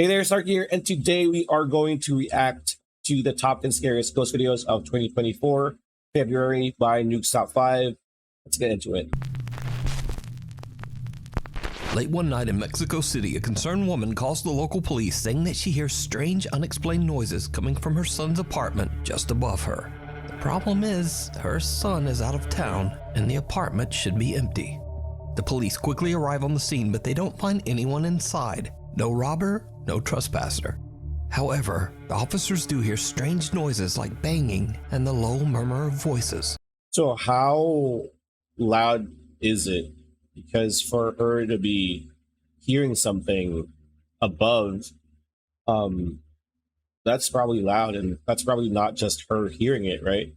Hey there, Sark here, and today we are going to react to the top 10 scariest ghost videos of 2024, February by Nuke's Top 5. Let's get into it. Late one night in Mexico City, a concerned woman calls the local police saying that she hears strange, unexplained noises coming from her son's apartment just above her. The problem is, her son is out of town and the apartment should be empty. The police quickly arrive on the scene, but they don't find anyone inside. No robber, no trespasser. However, the officers do hear strange noises like banging and the low murmur of voices. So how loud is it? Because for her to be hearing something above, that's probably loud, and that's probably not just her hearing it, right?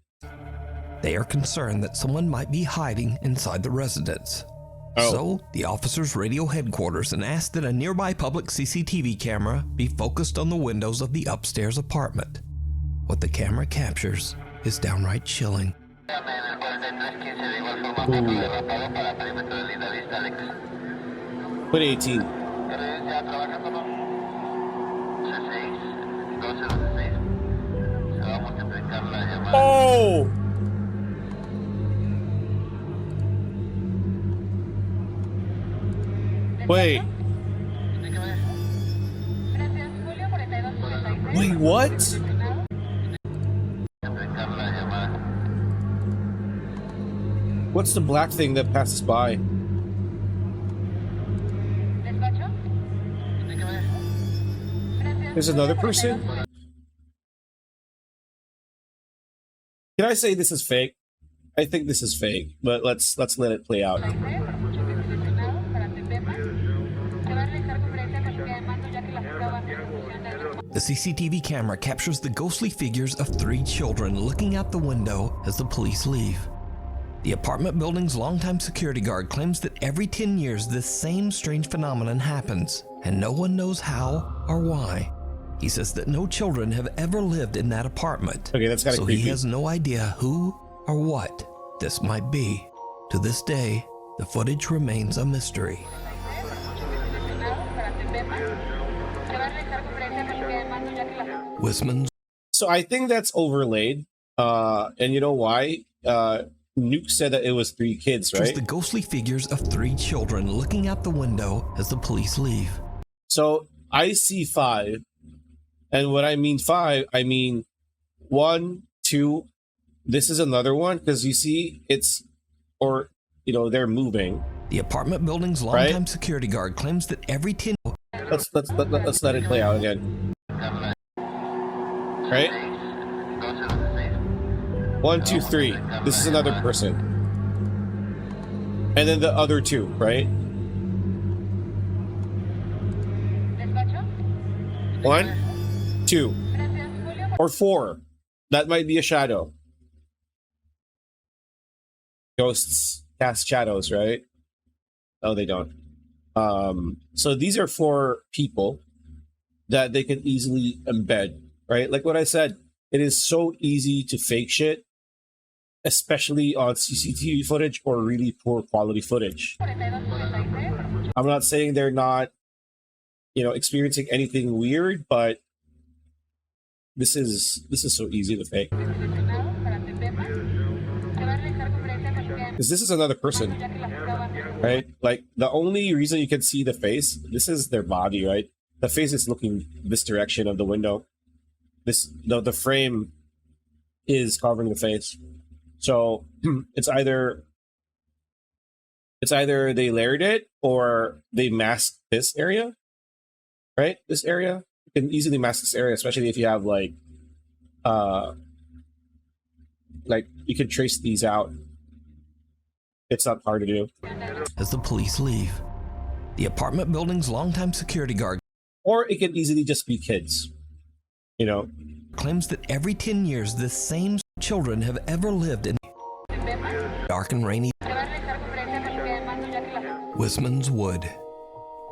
They are concerned that someone might be hiding inside the residence. So, the officers radio headquarters and ask that a nearby public CCTV camera be focused on the windows of the upstairs apartment. What the camera captures is downright chilling. Put 18. Oh! Wait. Wait, what? What's the black thing that passes by? There's another person? Can I say this is fake? I think this is fake, but let's let it play out. The CCTV camera captures the ghostly figures of 3 children looking out the window as the police leave. The apartment building's longtime security guard claims that every 10 years this same strange phenomenon happens, and no one knows how or why. He says that no children have ever lived in that apartment, Okay, that's kind of so creepy. he has no idea who or what this might be. To this day, the footage remains a mystery. Wisman's. So I think that's overlaid. And you know why? Nuke said that it was 3 kids, right? The ghostly figures of 3 children looking out the window as the police leave. So I see 5. And when I mean 5, I mean 1, 2. This is another one because you see it's, or, you know, they're moving. The apartment building's longtime security guard claims that every 10. Let's let it play out again. Right? 1, 2, 3. This is another person. And then the other 2, right? 1, 2, or 4. That might be a shadow. Ghosts cast shadows, right? No, they don't. So these are 4 people that they can easily embed, right? Like what I said, it is so easy to fake shit, especially on CCTV footage or really poor quality footage. I'm not saying they're not, you know, experiencing anything weird, but this is so easy to fake. Because this is another person, right? Like the only reason you can see the face, this is their body, right? The face is looking this direction of the window. The frame is covering the face. So it's either they layered it or they masked this area, right? This area. You can easily mask this area, especially if you have like you can trace these out. It's not hard to do. As the police leave, the apartment building's longtime security guard, or it can easily just be kids, you know, claims that every 10 years the same children have ever lived in dark and rainy Wisman's Wood.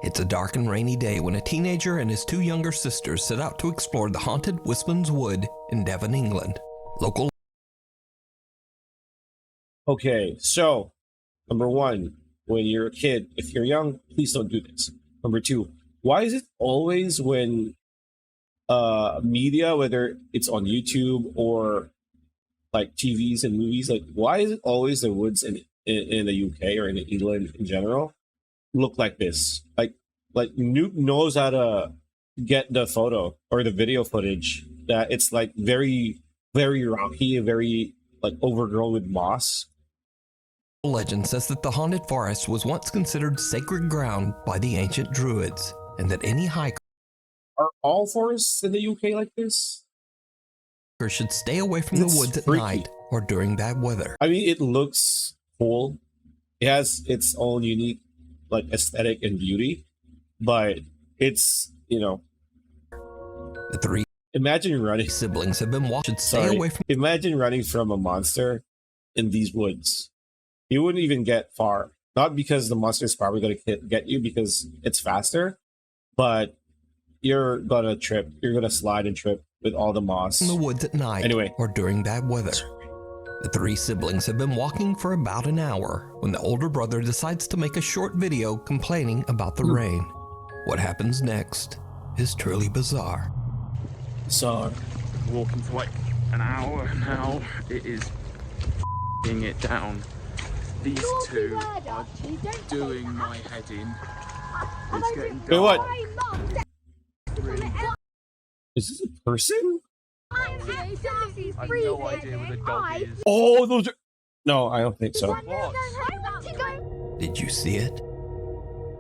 It's a dark and rainy day when a teenager and his 2 younger sisters set out to explore the haunted Wisman's Wood in Devon, England. Local. Okay, so number 1, when you're a kid, if you're young, please don't do this. Number 2, why is it always when media, whether it's on YouTube or like TVs and movies, like why is it always the woods in the UK or in England in general look like this? Like Nuke knows how to get the photo or the video footage that it's like very rocky, very like overgrown with moss. Legend says that the haunted forest was once considered sacred ground by the ancient druids, and that any hiker Are all forests in the UK like this? should stay away from It's the woods at freaky. night or during bad weather. I mean, it looks cool. It has its own unique like aesthetic and beauty, but it's, you know, The three imagine running. siblings have been should stay Sorry, away from imagine running from a monster in these woods. You wouldn't even get far. Not because the monster is probably going to get you because it's faster, but you're gonna trip. You're gonna slide and trip with all the moss. the woods at night Anyway. or during bad weather. The three siblings have been walking for about an hour when the older brother decides to make a short video complaining about the rain. What happens next is truly bizarre. So Walking for like an hour now. It is f***ing it down. These two are doing my head in. It's getting Wait, what? dark. Really, is this a person? I have no idea where the dog is. Oh, those are. No, I don't think so. What? Did you see it?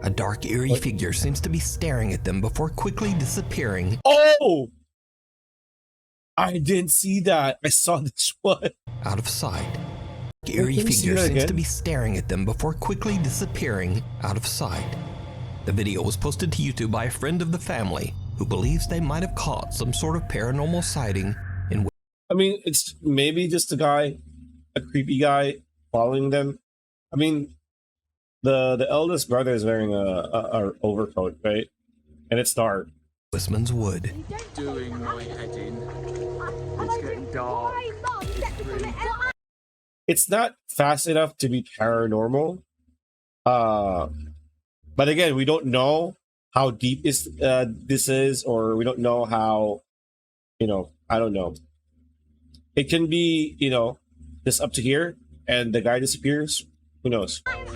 A dark, eerie figure seems to be staring at them before quickly disappearing Oh, I didn't see that. I saw this one. out of sight. The eerie Can you see figure that seems again? to be staring at them before quickly disappearing out of sight. The video was posted to YouTube by a friend of the family who believes they might have caught some sort of paranormal sighting in I mean, it's maybe just a guy, a creepy guy following them. I mean, the eldest brother is wearing a overcoat, right? And it's dark. Westman's Wood. Doing my head in. It's getting dark. Really, It's not fast enough to be paranormal. But again, we don't know how deep this is, or we don't know how, I don't know. It can be, just up to here, and the guy disappears. Who knows? I have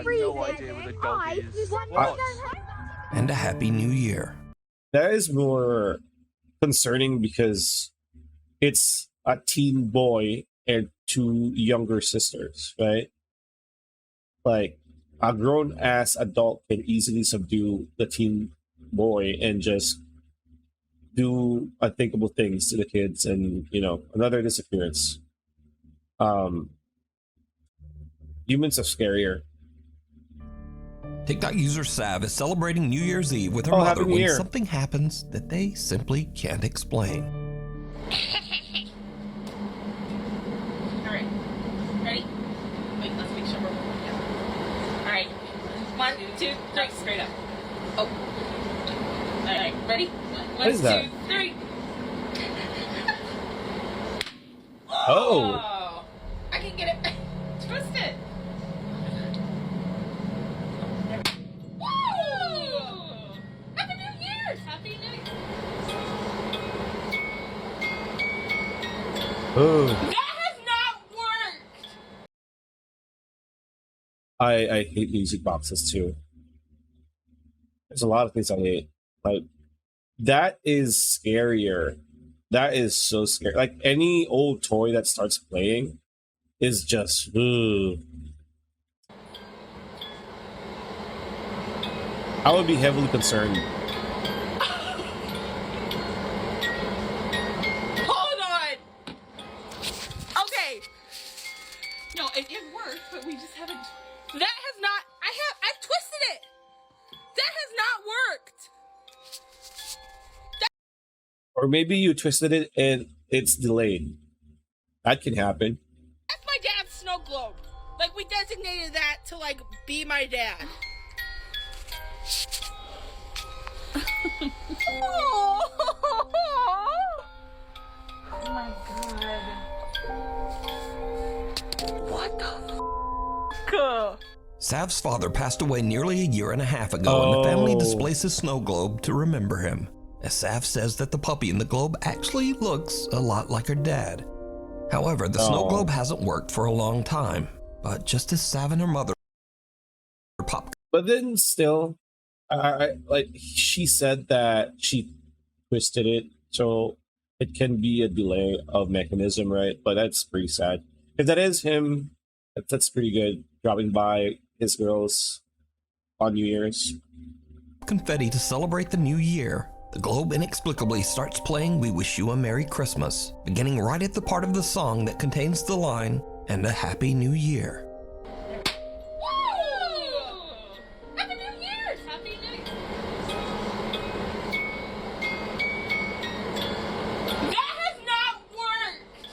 no idea where the dog is. What? And a Happy New Year. That is more concerning because it's a teen boy and two younger sisters, right? Like, a grown-ass adult can easily subdue the teen boy and just do unthinkable things to the kids, and another disappearance. Humans are scarier. TikTok user Sav is celebrating New Year's Eve with her Oh, mother Happy New when Year. something happens that they simply can't explain. Alright. Ready? Wait, let's make sure we're moving down. Alright. 1, 2, 3, straight up. Oh. Alright, ready? One, is that? 2, 3. Oh. I can get it. Twist it. Woo! Happy New Year! Happy New Year! Oh. That has not worked! I hate music boxes too. There's a lot of things I hate. Like, that is scarier. That is so scary. Like, any old toy that starts playing is just ugh. I would be heavily concerned. Hold on! Okay. No, it worked, but we just haven't. That has not. I've twisted it! That has not worked! Or maybe you twisted it and it's delayed. That can happen. That's my dad's snow globe. Like, we designated that to, like, be my dad. Oh my god. What the f? Sav's father passed away nearly a year and a half ago, and the family Oh. displays his snow globe to remember him, as Sav says that the puppy in the globe actually looks a lot like her dad. However, the snow Oh. globe hasn't worked for a long time, but just as Sav and her mother pop. But then still, like she said that she twisted it, so it can be a delay of mechanism, right? But that's pretty sad. If that is him, that's pretty good. Dropping by his girls on New Year's. Confetti to celebrate the new year, the globe inexplicably starts playing We Wish You a Merry Christmas, beginning right at the part of the song that contains the line, "And a Happy New Year." Woo! Happy New Year's! Happy New Year! That has not worked!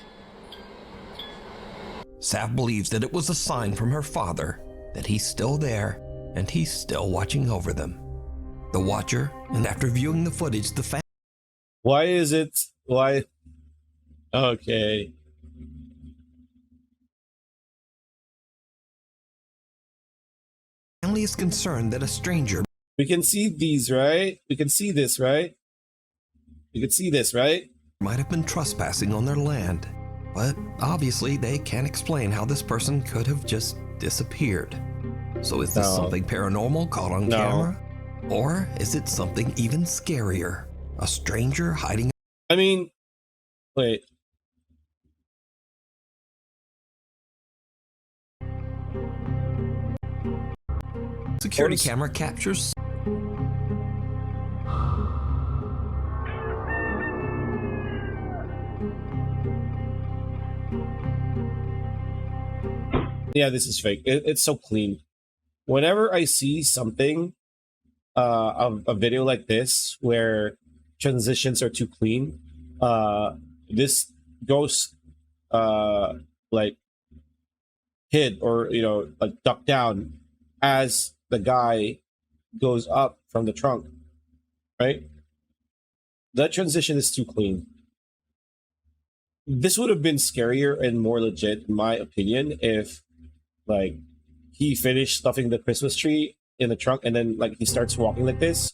Sav believes that it was a sign from her father that he's still there and he's still watching over them. The Watcher, and after viewing the footage, the Why is it? Why? Okay. family is concerned that a stranger We can see these, right? We can see this, right? You can see this, right? might have been trespassing on their land, but obviously they can't explain how this person could have just disappeared. So is this No. something paranormal caught on No. camera? Or is it something even scarier? A stranger hiding I mean, wait. security What is- camera captures Yeah, this is fake. It's so clean. Whenever I see something, a video like this where transitions are too clean, this ghost, like hid or like ducked down as the guy goes up from the trunk, right? That transition is too clean. This would have been scarier and more legit, in my opinion, if like he finished stuffing the Christmas tree in the trunk and then like he starts walking like this,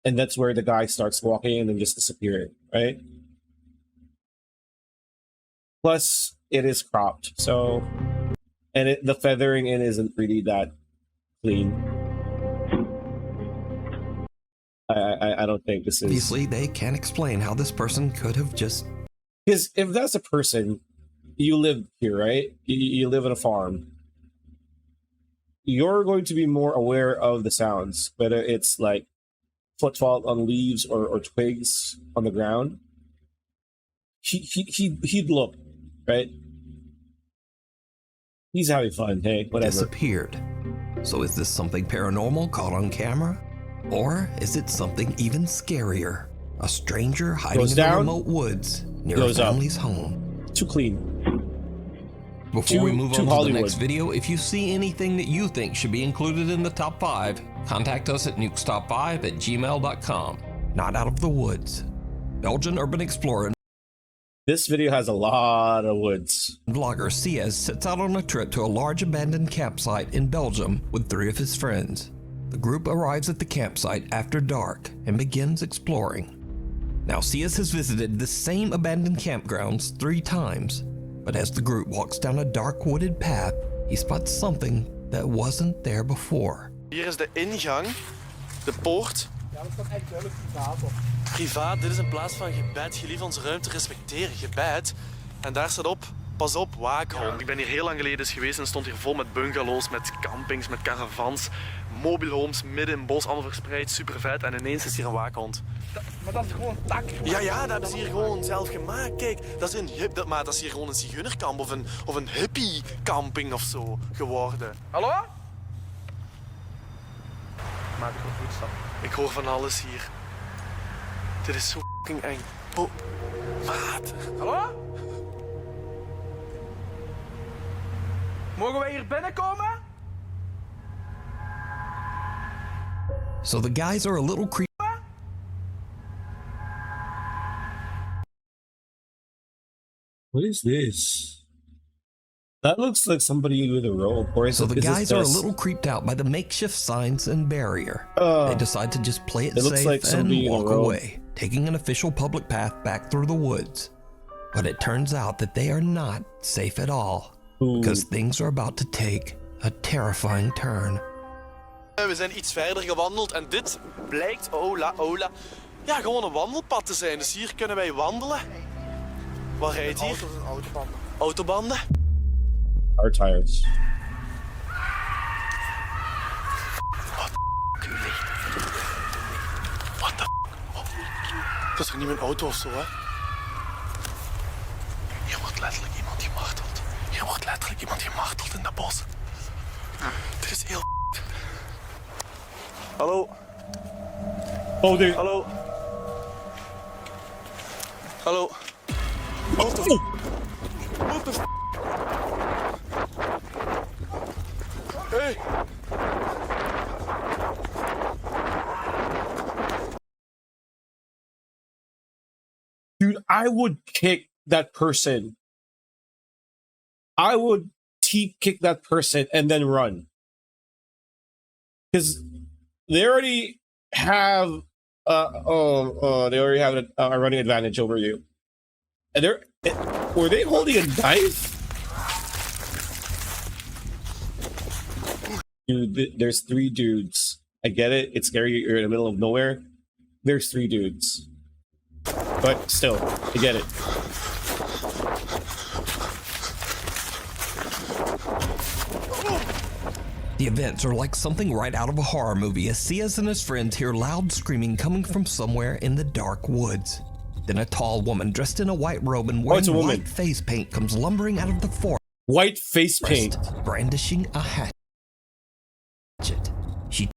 and that's where the guy starts walking and then just disappearing, right? Plus, it is cropped, so and the feathering in isn't really that clean. I don't think this is, obviously they can't explain how this person could have just because if that's a person, you live here, right? You live on a farm. You're going to be more aware of the sounds, whether it's like footfall on leaves or twigs on the ground. He'd look, right? He's having fun. Hey, whatever. disappeared. So is this something paranormal caught on camera? Or is it something even scarier? A stranger hiding Goes in the down, remote woods near a goes up. family's home. Too clean. Before we move too on to Hollywood. the next video, if you see anything that you think should be included in the top 5, contact us at nukestop5@gmail.com. Not out of the woods. Belgian urban explorer This video has a lot of woods. and vlogger Ciez sets out on a trip to a large abandoned campsite in Belgium with 3 of his friends. The group arrives at the campsite after dark and begins exploring. Now, Ciez has visited the same abandoned campgrounds 3 times, but as the group walks down a dark wooded path, he spots something that wasn't there before. Hier is de ingang, de poort. Ja, dat staat echt duidelijk privaat op. Privaat, dit is in plaats van gebed. Gelief onze ruimte respecteren, gebed. En daar staat op, pas op, waakhond. Ik ben hier heel lang geleden eens geweest en stond hier vol met bungalows, met campings, met caravans, mobile homes, midden in het bos, allemaal verspreid, super vet. En ineens is hier een waakhond. Maar dat is gewoon tak. Ja, dat hebben ze hier gewoon zelf gemaakt. Kijk, dat is maar dat is hier gewoon een zigeunerkamp of een hippie-camping of zo geworden. Hallo? Maak ik een voetstap. Ik hoor van alles hier. Dit is zo fucking eng. Oh, maat. Hallo? Mogen wij hier binnenkomen? So the guys are a little creeped. What is this? That looks like somebody with a rope. Or is So it, the is guys this are a dust? little creeped out by the makeshift signs and barrier. They decide to just play it It looks safe like somebody and in a walk robe. away, taking an official public path back through the woods. But it turns out that they are not safe at all, Ooh. because things are about to take a terrifying turn. We zijn iets verder gewandeld en dit blijkt, ola, ja, gewoon een wandelpad te zijn. Dus hier kunnen wij wandelen. Wat rijdt hier? Auto's en autobanden. Autobanden. Our tires. What the Dat is toch niet mijn auto of zo, hè? Hier wordt letterlijk iemand gemarteld. Hier wordt letterlijk iemand gemarteld in dat bos. Dit is heel Hallo? Oh, dude. Hallo? Hallo? Oh. What the Hey! Dude, I would kick that person. I would kick that person and then run. Because they already have they already have a running advantage over you. And were they holding a knife? Dude, there's 3 dudes. I get it. It's scary. You're in the middle of nowhere. There's 3 dudes. But still, I get it. The events are like something right out of a horror movie as Ciaz and his friends hear loud screaming coming from somewhere in the dark woods. Then a tall woman dressed in a white robe and it's a wearing woman. white face paint comes lumbering out of the forest, White face paint. brandishing a hatchet. She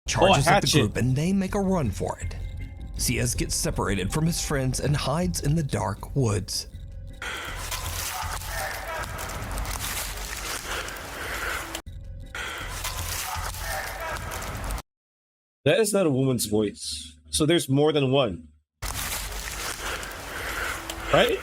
charges at the hatchet. group and they make a run for it. Ciaz gets separated from his friends and hides in the dark woods. That is not a woman's voice. So there's more than one. Right?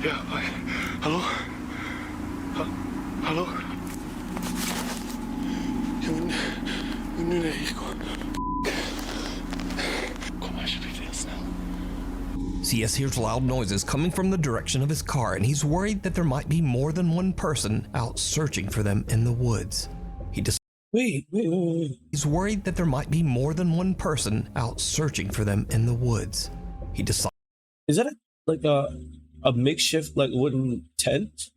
Ja, hallo? Hallo? Je moet nu naar hier komen. Kom alsjeblieft heel snel. Ciaz hears loud noises coming from the direction of his car, and he's worried that there might be more than one person out searching for them in the woods. Wait. He's worried that there might be more than one person out searching for them in the woods. He decides Is that a makeshift like wooden tent?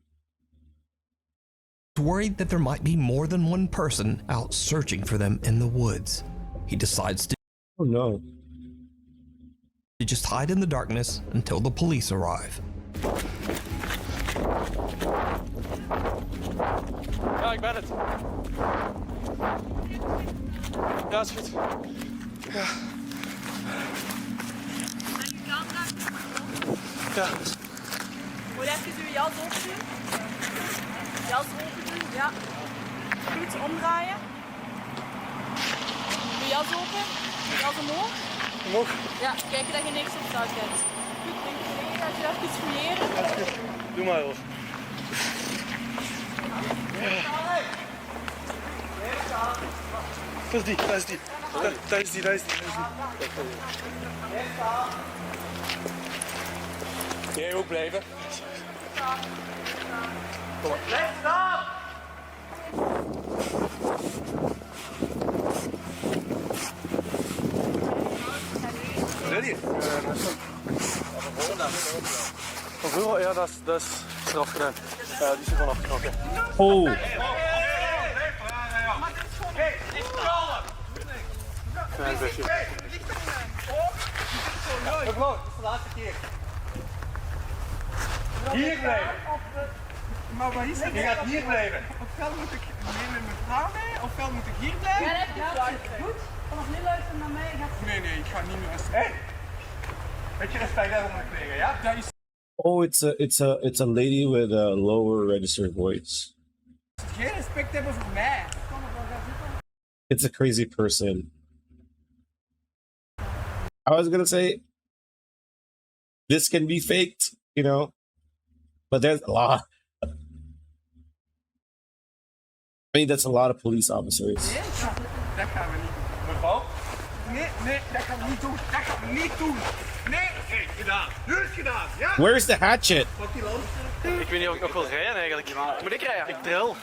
worried that there might be more than one person out searching for them in the woods. He decides to Oh no. just hide in the darkness until the police arrive. Ja, ik ben het. Ja, is goed. Ja. Ja. Moet je even uw jas open doen? Jas open doen, ja. Goed, omdraaien. Doe jas open. Jas omhoog. Omhoog. Ja, kijken dat je niks op zak hebt. Goed, denk je dat je even fouilleren? Ja, is goed. Doe maar hoor. Dat is die, dat is die. Dat is die, dat is die. Jij ook blijven. Kom maar. Blijf staan! Ready? Van vroeger, ja, dat is eraf gedaan. Die is er vanaf geknapt. Oh. Klein beetje. Mevrouw, het is de laatste keer. Hier blijven. Maar wat is het? Je gaat hier blijven. Ofwel moet ik mee met mijn vrouw mee, ofwel moet ik hier blijven. Ja, dat heb je fluisteren. Goed? Vanaf nu luisteren naar mij. Nee, ik ga niet meer luisteren. Hé! Beetje respect daarom gekregen, ja? Dat is Oh, it's a lady with a lower register voice. Geen respect hebben voor mij. It's a crazy person. I was gonna say this can be faked, you know, but there's a lot. I mean, that's a lot of police officers. Nee, dat gaan we niet doen. Mevrouw? Nee, dat gaan we niet doen. Dat gaan we niet doen. Nee, gedaan. Nu is gedaan, ja? Where's the hatchet? Pak die los. Ik weet niet of ik nog wil rijden eigenlijk. Moet ik rijden? Ik tril.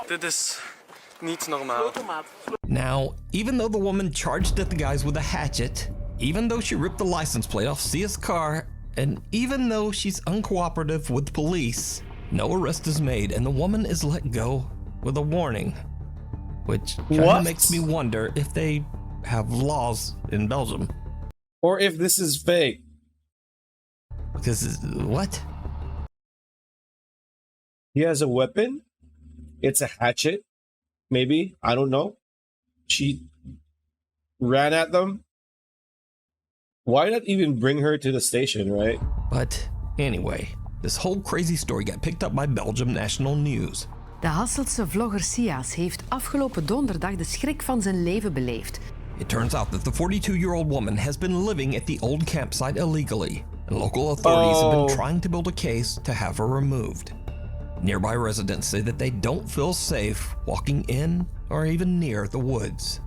Dit is niet normaal. Now, even though the woman charged at the guys with a hatchet, even though she ripped the license plate off Sia's car, and even though she's uncooperative with police, no arrest is made and the woman is let go with a warning. Which kind What? of makes me wonder if they have laws in Belgium. Or if this is fake. Because, what? He has a weapon. It's a hatchet. Maybe. I don't know. She ran at them. Why not even bring her to the station, right? But anyway, this whole crazy story got picked up by Belgium National News. De Hasseltse vlogger Sias heeft afgelopen donderdag de schrik van zijn leven beleefd. It turns out that the 42-year-old woman has been living at the old campsite illegally, and local authorities have been trying to build a case to have her removed. Nearby residents say that they don't feel safe walking in or even near the woods.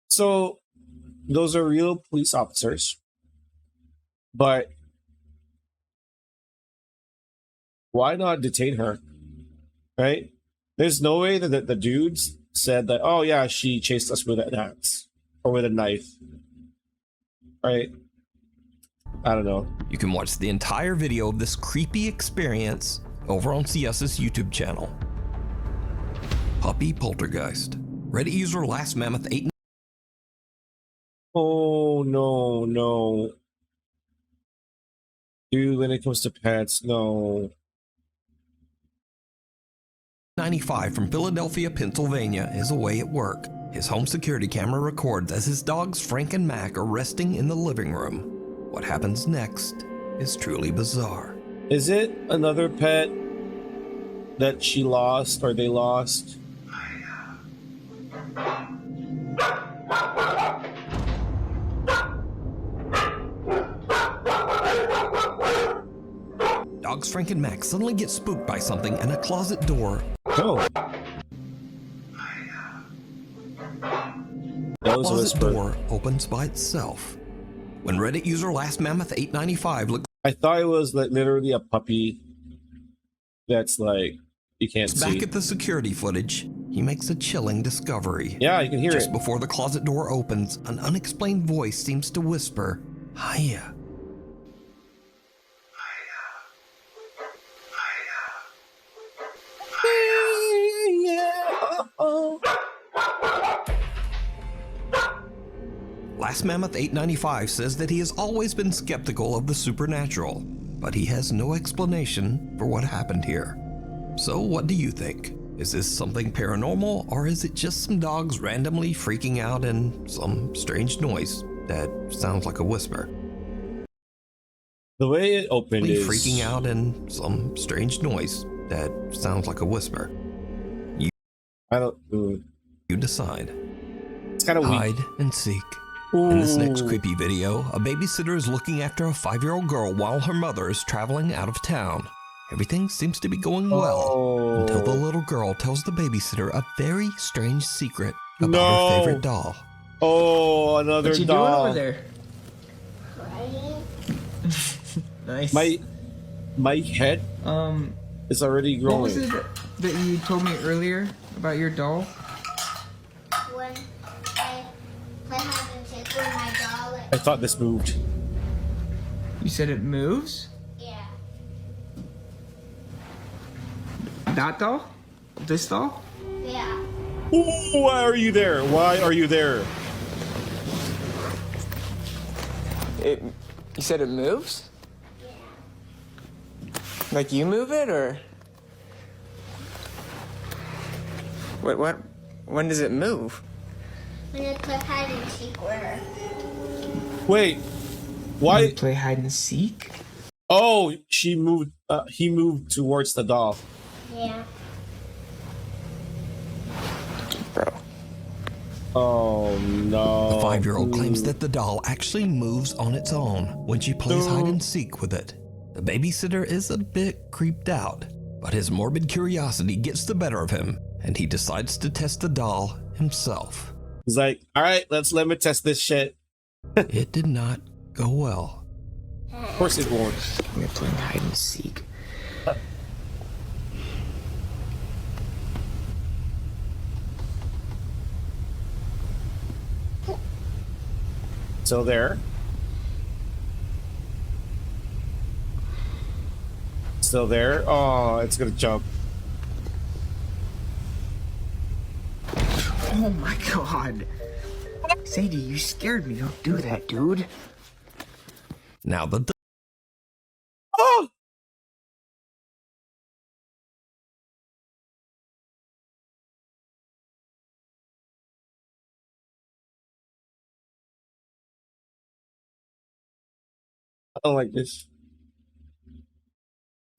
So those are real police officers. But why not detain her? Right? There's no way that the dudes said that, oh yeah, she chased us with an axe or with a knife. Right? I don't know. You can watch the entire video of this creepy experience over on CS's YouTube channel. Puppy Poltergeist. Reddit user Last Mammoth 8. Oh no. Dude, when it comes to pets, no. 95 from Philadelphia, Pennsylvania is away at work. His home security camera records as his dogs Frank and Mac are resting in the living room. What happens next is truly bizarre. Is it another pet that she lost or they lost? Dogs Frank and Mac suddenly get spooked by something and a closet door Oh. That was a closet whisper. door opens by itself. When Reddit user Last Mammoth 895 looks I thought it was like literally a puppy that's like you can't back see. at the security footage, he makes a chilling discovery. Yeah, you can hear Just it. before the closet door opens, an unexplained voice seems to whisper, "Hiya." Last Mammoth 895 says that he has always been skeptical of the supernatural, but he has no explanation for what happened here. So what do you think? Is this something paranormal, or is it just some dogs randomly freaking out and some strange noise that sounds like a whisper? The way it opened is Freaking out and some strange noise that sounds like a whisper. I don't. You decide. It's kind of weak. Hide and seek. In this next Ooh. creepy video, a babysitter is looking after a 5-year-old girl while her mother is traveling out of town. Everything seems to be going well until the little girl tells the babysitter a very strange secret about her favorite doll. Oh, another What you doll. doing over there? Nice. My head is already What was growing. it that you told me earlier about your doll? When I play hide and seek with my doll, I thought this moved. You said it moves? yeah. That doll? This doll? Yeah. Ooh, why are you there? Why are you there? You said it moves? Yeah. Like you move it, or? What? When does it move? When I play hide and seek with her. Wait. You Why? play hide and seek? Oh, she moved. He moved towards the doll. Yeah. Oh no. The 5-year-old claims that the doll actually moves on its own when she plays hide and seek with it. The babysitter is a bit creeped out, but his morbid curiosity gets the better of him, and he decides to test the doll himself. He's like, all right, let me test this shit. It did not go well. Of course it won't. We're playing hide and seek. Still there. Still there. Oh, it's gonna jump. Oh my god. Sadie, you scared me. Don't do that, dude. Now the Oh! I don't like this.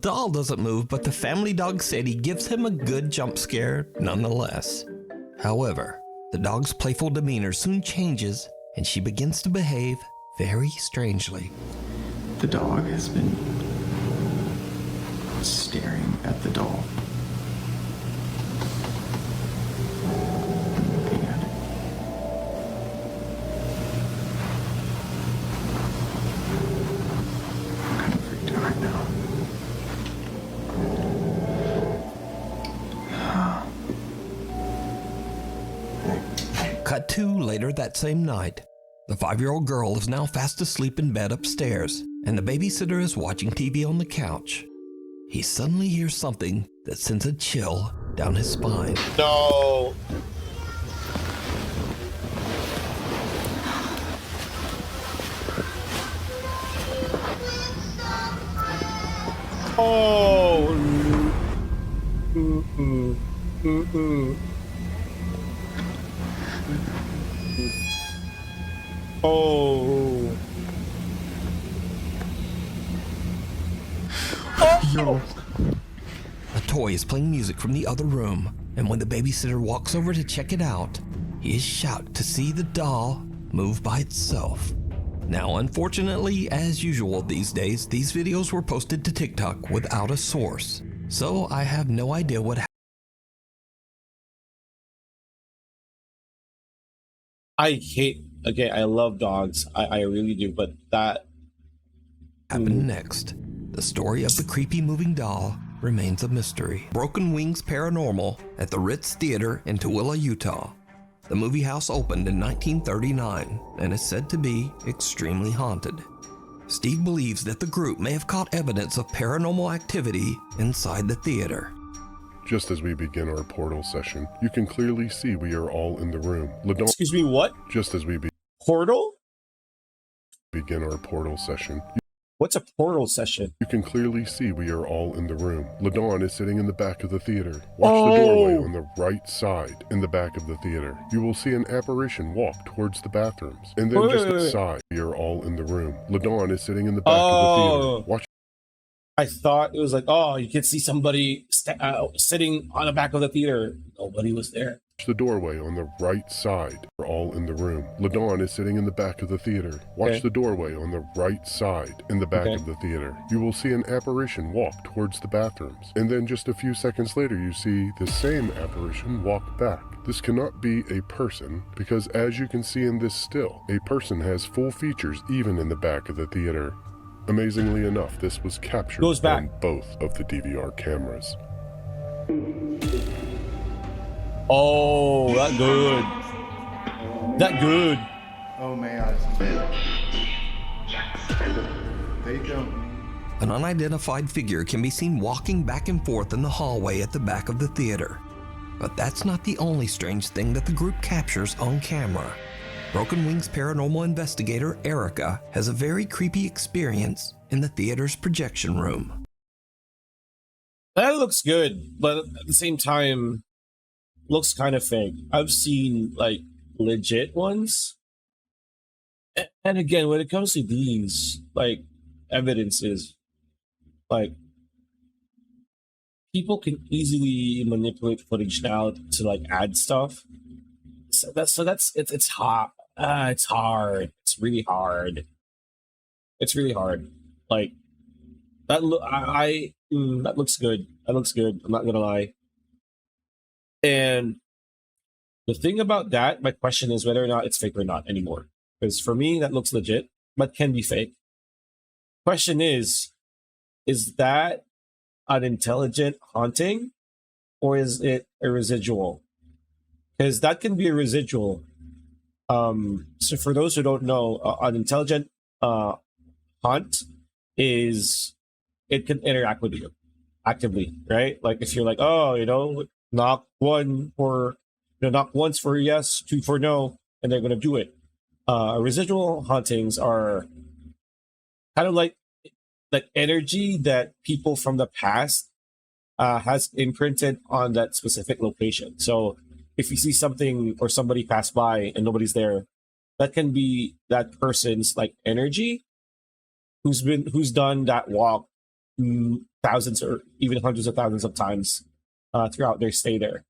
doll doesn't move, but the family dog Sadie gives him a good jump scare nonetheless. However, the dog's playful demeanor soon changes, and she begins to behave very strangely. The dog has been staring at the doll. Looking at it. I'm kind of freaked out right now. Cut to later that same night. The 5-year-old girl is now fast asleep in bed upstairs, and the babysitter is watching TV on the couch. He suddenly hears something that sends a chill down his spine. No. Oh. Mm-mm. Mm-mm. Oh. Yo. A toy is playing music from the other room, and when the babysitter walks over to check it out, he is shocked to see the doll move by itself. Now, unfortunately, as usual these days, these videos were posted to TikTok without a source, so I have no idea what I love dogs. I really do, but that happened next. The story of the creepy moving doll remains a mystery. Broken Wings Paranormal at the Ritz Theater in Tooele, Utah. The movie house opened in 1939 and is said to be extremely haunted. Steve believes that the group may have caught evidence of paranormal activity inside the theater. Just as we begin our portal session, you can clearly see we are all in the room. Excuse me, what? Just as we Portal? begin our portal session, What's a portal session? you can clearly see we are all in the room. LaDawn is sitting in the back of the theater. Watch the doorway on the right side in the back of the theater. You will see an apparition walk towards the bathrooms. And then aside, we are all in the room. LaDawn is sitting in the back of the theater. Watch. I thought it was like, oh, you could see somebody sitting on the back of the theater. Nobody was there. the doorway on the right side. We're all in the room. LaDawn is sitting in the back of the theater. Watch the doorway on the right side in the back of the theater. You will see an apparition walk towards the bathrooms. And then just a few seconds later, you see the same apparition walk back. This cannot be a person because, as you can see in this still, a person has full features even in the back of the theater. Amazingly enough, this was captured on both of the DVR cameras. Oh, that good. That good. Oh man, they don't. An unidentified figure can be seen walking back and forth in the hallway at the back of the theater. But that's not the only strange thing that the group captures on camera. Broken Wings paranormal investigator Erica has a very creepy experience in the theater's projection room. That looks good, but at the same time, looks kind of fake. I've seen like legit ones. And again, when it comes to these, like evidences, like people can easily manipulate footage now to like add stuff. it's hot. It's hard. It's really hard. It's really hard. Like that look. That looks good. That looks good. I'm not gonna lie. And the thing about that, my question is whether or not it's fake or not anymore. Because for me, that looks legit, but can be fake. Question is that an intelligent haunting, or is it a residual? Because that can be a residual. So for those who don't know, an intelligent haunt is, it can interact with you actively, right? Like if you're like, oh, knock once for yes, two for no, and they're gonna do it. Residual hauntings are kind of like energy that people from the past has imprinted on that specific location. So if you see something or somebody pass by and nobody's there, that can be that person's like energy who's done that walk thousands or even hundreds of thousands of times throughout their stay there.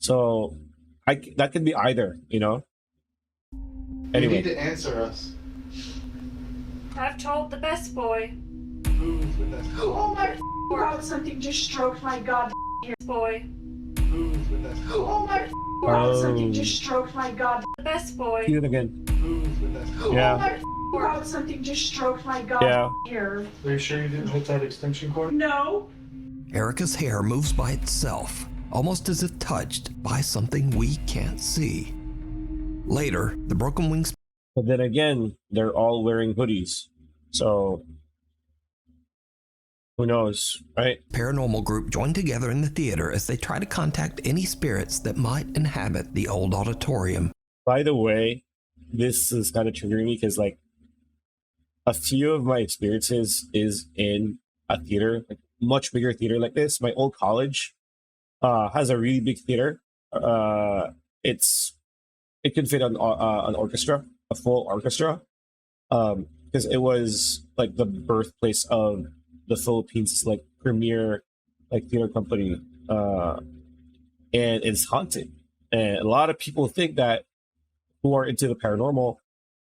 So that can be either, You Anyway, need to answer us. I've told the best boy. Who's the best boy? Oh my God, something just stroked my God boy. Who's the best boy? Oh my God, something just stroked my God the best boy. do it again. Who's the best boy? Yeah. Oh my God, something just stroked my God Yeah. here. Are you sure you didn't hit that extension cord? No. Erica's hair moves by itself, almost as if touched by something we can't see. Later, the broken wings. But then again, they're all wearing hoodies. So who knows, right? Paranormal group join together in the theater as they try to contact any spirits that might inhabit the old auditorium. By the way, this is kind of triggering me because like a few of my experiences is in a theater, like much bigger theater like this. My old college has a really big theater. It can fit an orchestra, a full orchestra, because it was like the birthplace of the Philippines' like premier like theater company, and it's haunted. And a lot of people think that, who are into the paranormal,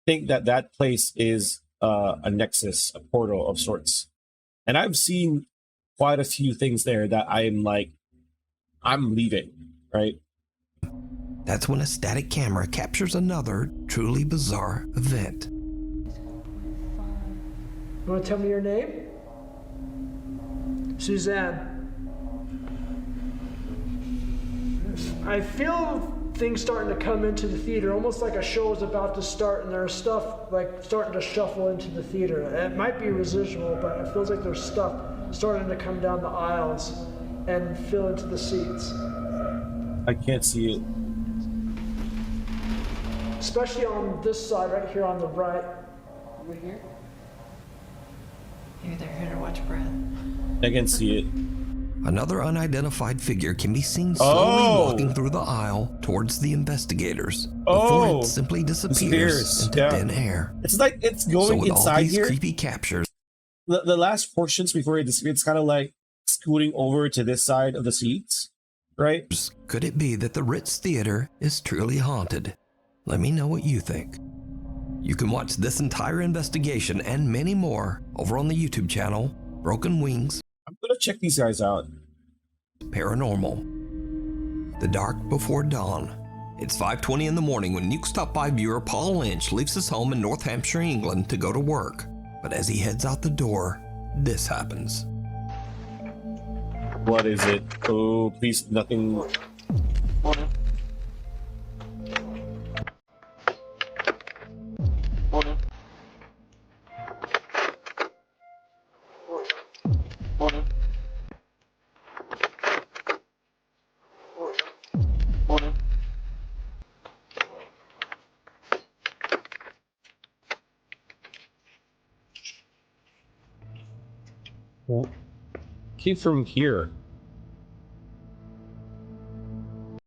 think that that place is a nexus, a portal of sorts. And I've seen quite a few things there that I'm like, I'm leaving, right? That's when a static camera captures another truly bizarre event. You want to tell me your name? Suzanne. I feel things starting to come into the theater, almost like a show is about to start and there's stuff like starting to shuffle into the theater. It might be residual, but it feels like there's stuff starting to come down the aisles and fill into the seats. I can't see it. Especially on this side right here on the right. Over here? Maybe they're here to watch Brad. I can see it. Another unidentified figure can be seen slowly walking through the aisle towards the investigators before it simply disappears into thin air. It's like it's going so with inside all these here. Creepy captures. The last portions before it disappears, it's kind of like scooting over to this side of the seats, right? Could it be that the Ritz Theater is truly haunted? Let me know what you think. You can watch this entire investigation and many more over on the YouTube channel, Broken Wings. I'm gonna check these guys out. Paranormal. The dark before dawn. It's 5:20 in the morning when Nuke's Top 5 viewer Paul Lynch leaves his home in North Hampshire, England to go to work. But as he heads out the door, this happens. What is it? Oh, please, nothing. Well, came from here.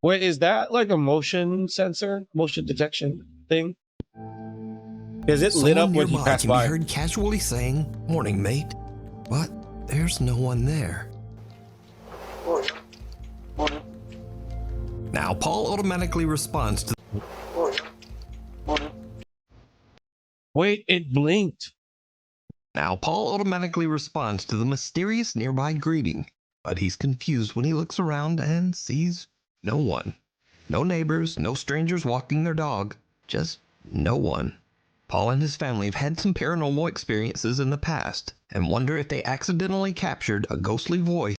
Wait, is that like a motion sensor, motion detection thing? Is it lit up when he nearby passed can be by? heard casually saying, "Morning, mate," but there's no one there. Now, Paul automatically responds to Wait, it blinked. Now, Paul automatically responds to the mysterious nearby greeting, but he's confused when he looks around and sees no one. No neighbors, no strangers walking their dog, just no one. Paul and his family have had some paranormal experiences in the past and wonder if they accidentally captured a ghostly voice.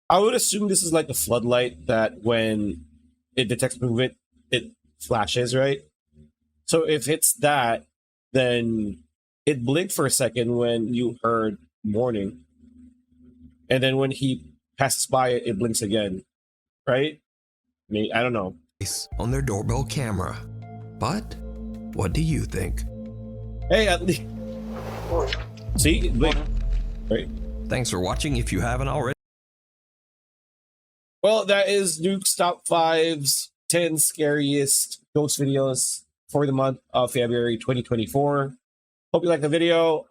I would assume this is like the floodlight that when it detects movement, it flashes, right? So if it's that, then it blinked for a second when you heard warning. And then when he passes by it, it blinks again, right? I mean, I don't know. On their doorbell camera. But what do you think? Hey, at least. See? It blinked. Right. Thanks for watching if you haven't already. Well, that is Nuke's Top 5's 10 scariest ghost videos for the month of February 2024. Hope you like the video.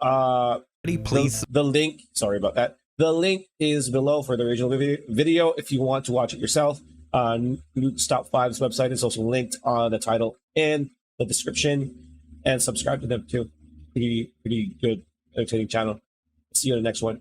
Please. The link, sorry about that. The link is below for the original video if you want to watch it yourself. Nuke's Top 5's website is also linked on the title and the description. And subscribe to them too. Pretty good, entertaining channel. See you in the next one.